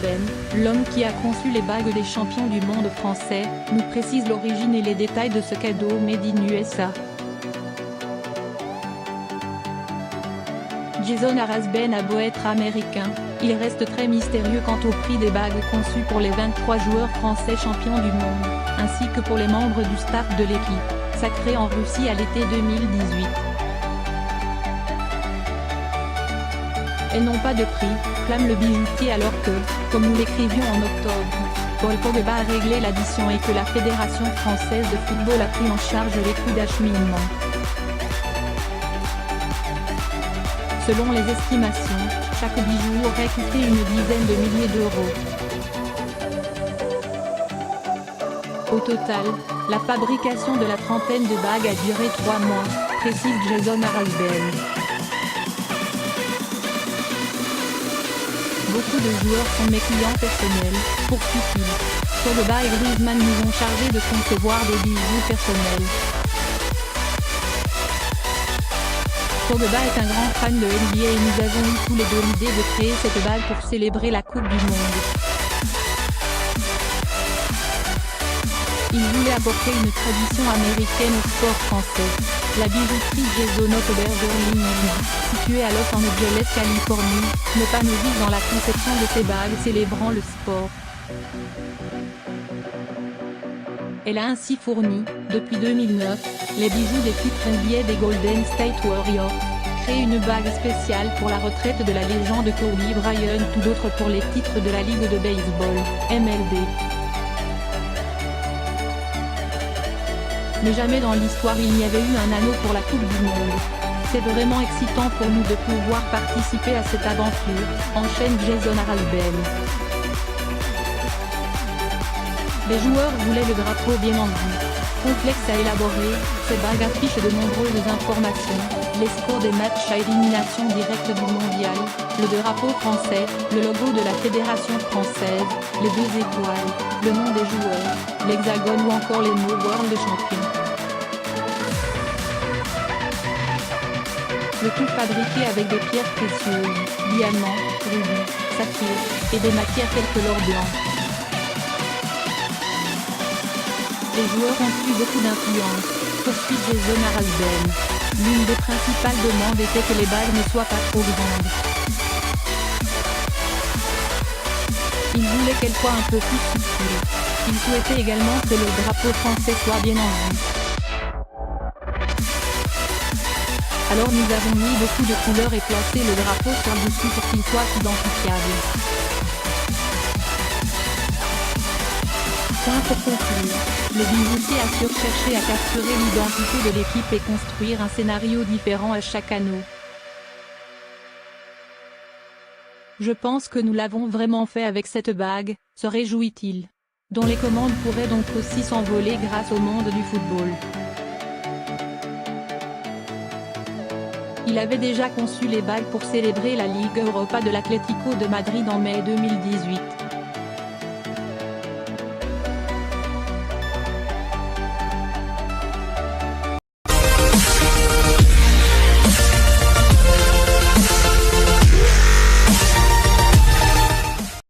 Ben, l'homme qui a conçu les bagues des champions du monde français, nous précise l'origine et les détails de ce cadeau made in USA. Jason Arasben a beau être américain, il reste très mystérieux quant au prix des bagues conçues pour les 23 joueurs français champions du monde, ainsi que pour les membres du staff de l'équipe, sacrée en Russie à l'été 2018. Elles n'ont pas de prix, clame le bijoutier alors que, comme nous l'écrivions en octobre, Paul Pogba a réglé l'addition et que la Fédération française de football a pris en charge les coûts d'acheminement. Selon les estimations, chaque bijou aurait coûté une dizaine de milliers d'euros. Au total, la fabrication de la trentaine de bagues a duré 3 mois, précise Jason Arasben. Beaucoup de joueurs sont mes clients personnels, poursuit-il. Pogba et Griezmann nous ont chargés de concevoir des bijoux personnels. Pogba est un grand fan de NBA et nous avons eu tous les deux l'idée de créer cette bague pour célébrer la Coupe du Monde. Il voulait apporter une tradition américaine au sport français. La bijouterie Jason Oberberlin, située à Los Angeles, Californie, n'est pas novice dans la conception de ces bagues célébrant le sport. Elle a ainsi fourni, depuis 2009, les bijoux des titres NBA des Golden State Warriors, créé une bague spéciale pour la retraite de la légende Kobe Bryant ou d'autres pour les titres de la Ligue de baseball, MLB. Mais jamais dans l'histoire il n'y avait eu un anneau pour la Coupe du Monde. C'est vraiment excitant pour nous de pouvoir participer à cette aventure, enchaîne Jason Arasben. Les joueurs voulaient le drapeau bien en vue. Complexe à élaborer, ces bagues affichent de nombreuses informations, les scores des matchs à élimination directe du mondial, le drapeau français, le logo de la Fédération française, les 2 étoiles, le nom des joueurs, l'hexagone ou encore les mots World Champion. Le tout fabriqué avec des pierres précieuses, diamants, rubis, saphirs, et des matières telles que l'or blanc. Les joueurs ont eu beaucoup d'influence, poursuit Jason Arasben. L'une des principales demandes était que les bagues ne soient pas trop grandes. Ils voulaient qu'elles soient un peu plus subtiles. Ils souhaitaient également que le drapeau français soit bien en vue. Alors nous avons mis beaucoup de couleurs et placé le drapeau sur le dessus pour qu'il soit identifiable. Pour conclure, le bijoutier a surcherché à capturer l'identité de l'équipe et construire un scénario différent à chaque anneau. Je pense que nous l'avons vraiment fait avec cette bague, se réjouit-il. Dont les commandes pourraient donc aussi s'envoler grâce au monde du football. Il avait déjà conçu les bagues pour célébrer la Ligue Europa de l'Atlético de Madrid en mai 2018.